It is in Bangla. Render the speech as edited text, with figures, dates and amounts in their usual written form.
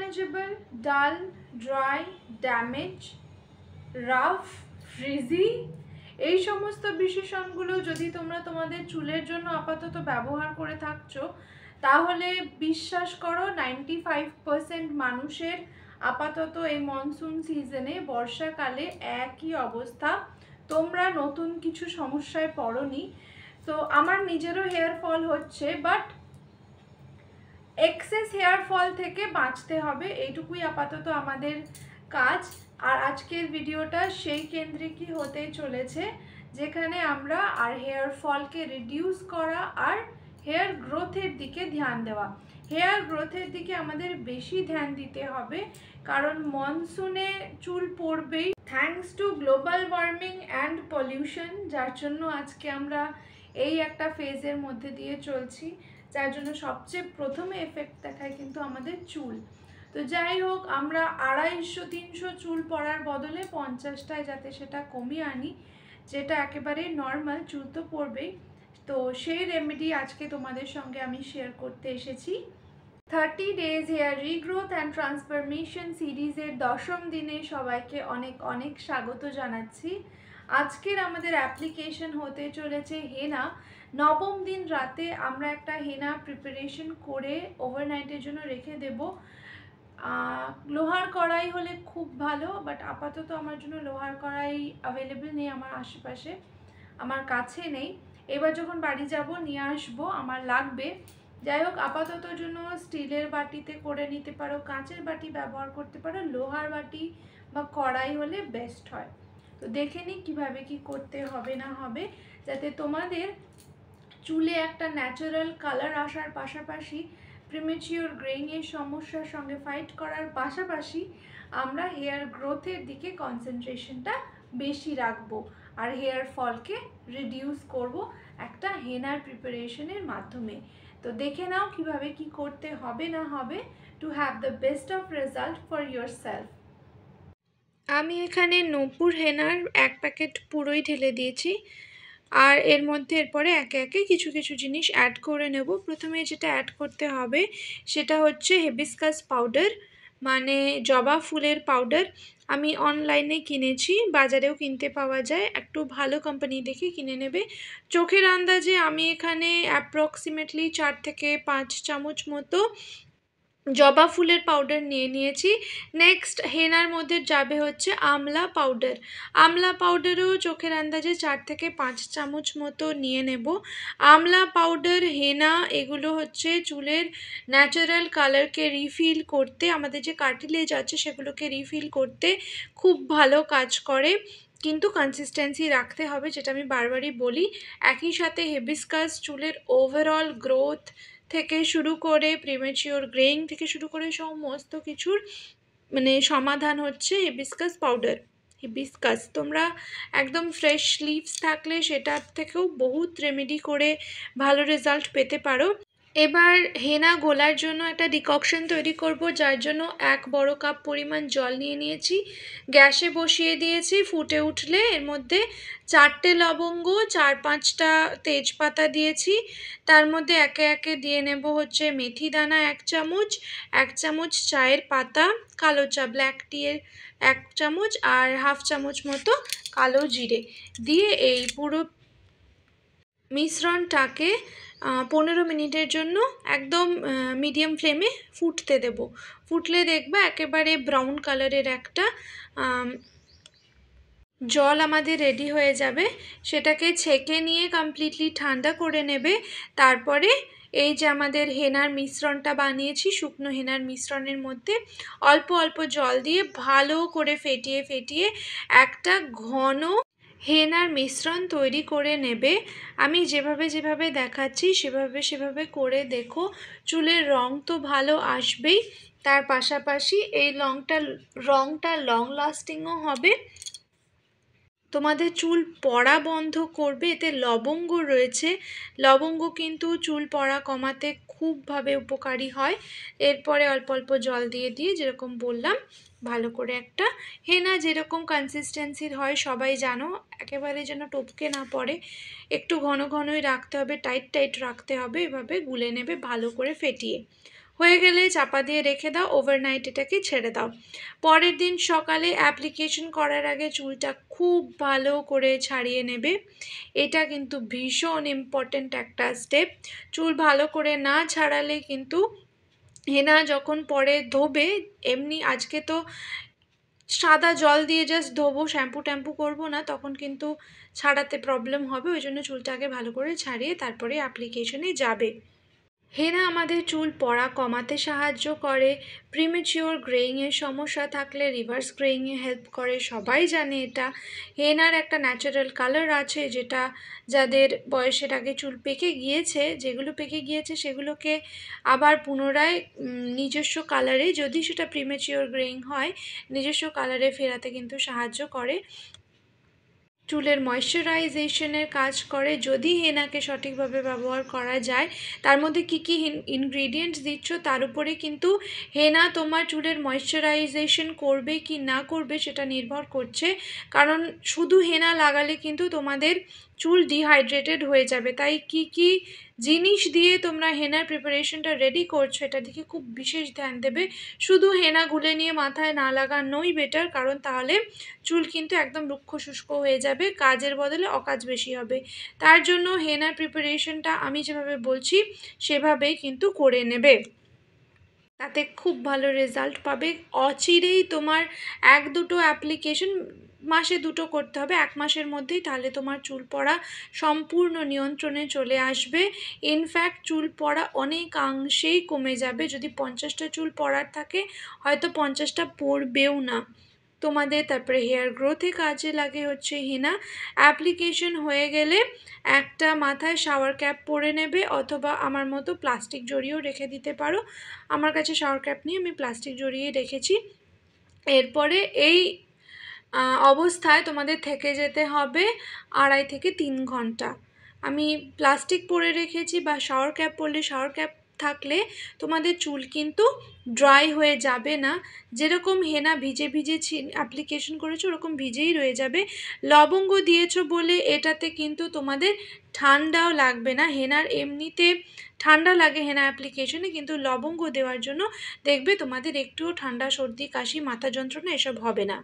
আনম্যানেজেবল, ডাল, ড্রাই, ড্যামেজ, রাফ, ফ্রিজি, এই সমস্ত বিশেষণগুলো যদি তোমরা তোমাদের চুলের জন্য আপাতত ব্যবহার করে থাকছো, তাহলে বিশ্বাস করো 95% মানুষের আপাতত এই মনসুন সিজনে বর্ষাকালে একই অবস্থা। তোমরা নতুন কিছু সমস্যায় পড়োনি। তো আমার নিজেরও হেয়ার ফল হচ্ছে, বাট এক্সেস হেয়ার ফল থেকে বাঁচতে হবে, এইটুকুই আপাতত আমাদের কাজ। আর আজকের ভিডিওটা সেই কেন্দ্রিকই হতে চলেছে, যেখানে আমরা আর হেয়ার ফলকে রিডিউস করা আর হেয়ার গ্রোথের দিকে ধ্যান দেওয়া। হেয়ার গ্রোথের দিকে আমাদের বেশি ধ্যান দিতে হবে, কারণ মনসুনে চুল পড়বেই, thanks to global warming and pollution, যার জন্য আজকে আমরা এই একটা ফেজের মধ্যে দিয়ে চলছি, যার জন্য সবচেয়ে প্রথমে এফেক্ট দেখায় কিন্তু আমাদের চুল। তো যাই হোক, আমরা 250-300 চুল পড়ার বদলে 50টায় যাতে সেটা কমিয়ে আনি, যেটা একেবারে নর্মাল, চুল তো পড়বেই। তো সেই রেমেডি আজকে তোমাদের সঙ্গে আমি শেয়ার করতে এসেছি। 30 days hair regrowth and transformation সিরিজের 10ম দিনে সবাইকে অনেক অনেক স্বাগত জানাচ্ছি। আজকের আমাদের অ্যাপ্লিকেশন হতে চলেছে হেনা। 9ম দিন রাতে আমরা একটা হেনা প্রিপারেশন করে ওভারনাইটের জন্য রেখে দেব। লোহার কড়াই হলে খুব ভালো, বাট আপাতত আমার জন্য লোহার কড়াই অ্যাভেলেবেল নেই আমার আশেপাশে, আমার কাছে নেই। এবার যখন বাড়ি যাব নিয়ে আসবো, আমার লাগবে। যাই হোক, আপাতত জন্য স্টিলের বাটিতে করে নিতে পারো, কাঁচের বাটি ব্যবহার করতে পারো, লোহার বাটি বা কড়াই হলে বেস্ট হয়। তো দেখে নিই কীভাবে কী করতে হবে না হবে, যাতে তোমাদের চুলে একটা ন্যাচারাল কালার আসার পাশাপাশি প্রিমেচিওর গ্রেইংয়ের সমস্যার সঙ্গে ফাইট করার পাশাপাশি আমরা হেয়ার গ্রোথের দিকে কনসেন্ট্রেশনটা বেশি রাখবো আর হেয়ার ফলকে রিডিউস করব একটা হেনার প্রিপারেশনের মাধ্যমে। তো দেখে নাও কিভাবে কি করতে হবে না হবে to have the best of result for your self. আমি এখানে নূপুর হেনার 1 প্যাকেট পুরোই ঢেলে দিয়েছি, আর এর মধ্যে এরপরে একে একে কিছু কিছু জিনিস অ্যাড করে নেব। প্রথমে যেটা অ্যাড করতে হবে সেটা হচ্ছে হিবিস্কাস পাউডার, মানে জবা ফুলের পাউডার। আমি অনলাইনে কিনেছি, বাজারেও কিনতে পাওয়া যায়, একটু ভালো কোম্পানি দেখে কিনে নেবে। চোখের আন্দাজে আমি এখানে অ্যাপ্রক্সিমেটলি 4 থেকে 5 চামচ মতো জবা ফুলের পাউডার নিয়ে নিয়েছি। নেক্সট হেনার মধ্যে যাবে হচ্ছে আমলা পাউডার। আমলা পাউডারও চোখের আন্দাজে 4 থেকে 5 চামচ মতো নিয়ে নেব। আমলা পাউডার, হেনা, এগুলো হচ্ছে চুলের ন্যাচারাল কালারকে রিফিল করতে, আমাদের যে কার্টিলেজ আছে সেগুলোকে রিফিল করতে খুব ভালো কাজ করে, কিন্তু কনসিস্টেন্সি রাখতে হবে, যেটা আমি বারবারই বলি। একই সাথে হিবিস্কাস চুলের ওভারঅল গ্রোথ থেকে শুরু করে প্রিমেচিওর গ্রেইং থেকে শুরু করে সমস্ত কিছুর মানে সমাধান হচ্ছে হিবিস্কাস পাউডার। হিবিস্কাস তোমরা একদম ফ্রেশ লিভস থাকলে সেটার থেকেও বহুত রেমেডি করে ভালো রেজাল্ট পেতে পারো। এবার হেনা গোলার জন্য একটা ডিককশন তৈরি করব, যার জন্য 1 বড় কাপ পরিমাণ জল নিয়ে নিয়েছি, গ্যাসে বসিয়ে দিয়েছি। ফুটে উঠলে এর মধ্যে 4টে লবঙ্গ, 4-5টা তেজপাতা দিয়েছি। তার মধ্যে একে একে দিয়ে নেব হচ্ছে মেথি দানা 1 চামচ, 1 চামচ চায়ের পাতা, কালো চা ব্ল্যাক টিয়ের 1 চামচ, আর 1/2 চামচ মতো কালো জিরে দিয়ে এই পুরো মিশ্রণটাকে 15 মিনিটের জন্য একদম মিডিয়াম ফ্লেমে ফুটতে দেব। ফুটলে দেখবে একেবারে ব্রাউন কালারের একটা জল আমাদের রেডি হয়ে যাবে। সেটাকে ছেঁকে নিয়ে কমপ্লিটলি ঠান্ডা করে নেবে। তারপরে এই যে আমাদের হেনার মিশ্রণটা বানিয়েছি, শুকনো হেনার মিশ্রণের মধ্যে অল্প অল্প জল দিয়ে ভালো করে ফেটিয়ে ফেটিয়ে একটা ঘন হেনার মিশ্রণ তৈরি করে নেবে। আমি যেভাবে যেভাবে দেখাচ্ছি সেভাবে করে দেখো, চুলের রং তো ভালো আসবেই, তার পাশাপাশি এই রংটা লং লাস্টিংও হবে। তোমাদের চুল পড়া বন্ধ করবে, এতে লবঙ্গ রয়েছে, লবঙ্গ কিন্তু চুল পড়া কমাতে খুবভাবে উপকারী হয়। এরপরে অল্প অল্প জল দিয়ে দিয়ে যেরকম বললাম ভালো করে একটা হেনা যেরকম কনসিস্টেন্সির হয় সবাই জানো, একেবারে যেন টপকে না পড়ে, একটু ঘন ঘনই রাখতে হবে, টাইট টাইট রাখতে হবে, এভাবে গুলে নেবে ভালো করে ফেটিয়ে। হয়ে গেলে চাপা দিয়ে রেখে দাও, ওভারনাইট এটাকে ছেড়ে দাও। পরের দিন সকালে অ্যাপ্লিকেশন করার আগে চুলটা খুব ভালো করে ছাড়িয়ে নেবে। এটা কিন্তু ভীষণ ইম্পর্ট্যান্ট একটা স্টেপ। চুল ভালো করে না ছাড়ালে কিন্তু হেনা যখন পরে ধোবে, এমনি আজকে তো সাদা জল দিয়ে জাস্ট ধোবো, শ্যাম্পু ট্যাম্পু করবো না, তখন কিন্তু ছাড়াতে প্রবলেম হবে। ওই জন্য চুলটাকে ভালো করে ছাড়িয়ে তারপরে অ্যাপ্লিকেশনে যাবে। হেনা আমাদের চুল পড়া কমাতে সাহায্য করে, প্রিমেচিওর গ্রেইংয়ের সমস্যা থাকলে রিভার্স গ্রেইংয়ে হেল্প করে, সবাই জানে এটা। হেনার একটা ন্যাচারাল কালার আছে, যেটা যাদের বয়সের আগে চুল পেকে গিয়েছে, যেগুলো পেকে গিয়েছে সেগুলোকে আবার পুনরায় নিজস্ব কালারে, যদি সেটা প্রিমেচিওর গ্রেইং হয়, নিজস্ব কালারে ফেরাতে কিন্তু সাহায্য করে। চুলের ময়শ্চারাইজেশনের কাজ করে যদি হেনাকে সঠিকভাবে ব্যবহার করা যায়। তার মধ্যে কী কী ইনগ্রিডিয়েন্টস দিচ্ছ তার উপরে কিন্তু হেনা তোমার চুলের ময়শ্চারাইজেশন করবে কি না করবে সেটা নির্ভর করছে। কারণ শুধু হেনা লাগালে কিন্তু তোমাদের চুল ডিহাইড্রেটেড হয়ে যাবে। তাই কি কি জিনিস দিয়ে তোমরা হেনার প্রিপারেশনটা রেডি করছো এটা দিকে খুব বিশেষ ধ্যান দেবে। শুধু হেনা গুলে নিয়ে মাথায় না লাগানোই বেটার, কারণ তাহলে চুল কিন্তু একদম রুক্ষ শুষ্ক হয়ে যাবে, কাজের বদলে অকাজ বেশি হবে। তার জন্য হেনার প্রিপারেশনটা আমি যেভাবে বলছি সেভাবেই কিন্তু করে নেবে, তাতে খুব ভালো রেজাল্ট পাবে। অচিরেই তোমার 1-2 অ্যাপ্লিকেশন, মাসে 2 করতে হবে 1 মাসের মধ্যেই, তাহলে তোমার চুল পড়া সম্পূর্ণ নিয়ন্ত্রণে চলে আসবে। ইনফ্যাক্ট চুল পড়া অনেকাংশেই কমে যাবে। যদি 50টা চুল পড়ার থাকে হয়তো 50টা পড়বেও না তোমাদের। তারপরে হেয়ার গ্রোথে কাজে লাগে হচ্ছে হেনা। অ্যাপ্লিকেশন হয়ে গেলে একটা মাথায় শাওয়ার ক্যাপ পরে নেবে, অথবা আমার মতো প্লাস্টিক জড়িয়েও রেখে দিতে পারো। আমার কাছে শাওয়ার ক্যাপ নিয়ে আমি প্লাস্টিক জড়িয়ে রেখেছি। এরপরে এই অবস্থায় তোমাদের থেকে যেতে হবে 2.5 থেকে 3 ঘন্টা। আমি প্লাস্টিক পরে রেখেছি, বা শাওয়ার ক্যাপ পরলে, শাওয়ার ক্যাপ থাকলে তোমাদের চুল কিন্তু ড্রাই হয়ে যাবে না। যেরকম হেনা ভিজে ভিজে অ্যাপ্লিকেশন করেছো ওরকম ভিজেই রয়ে যাবে। লবঙ্গ দিয়েছো বলে এটাতে কিন্তু তোমাদের ঠান্ডাও লাগবে না। হেনার এমনিতে ঠান্ডা লাগে হেনা অ্যাপ্লিকেশনে, কিন্তু লবঙ্গ দেওয়ার জন্য দেখবে তোমাদের একটুও ঠান্ডা, সর্দি, কাশি, মাথা যন্ত্রণা এসব হবে না।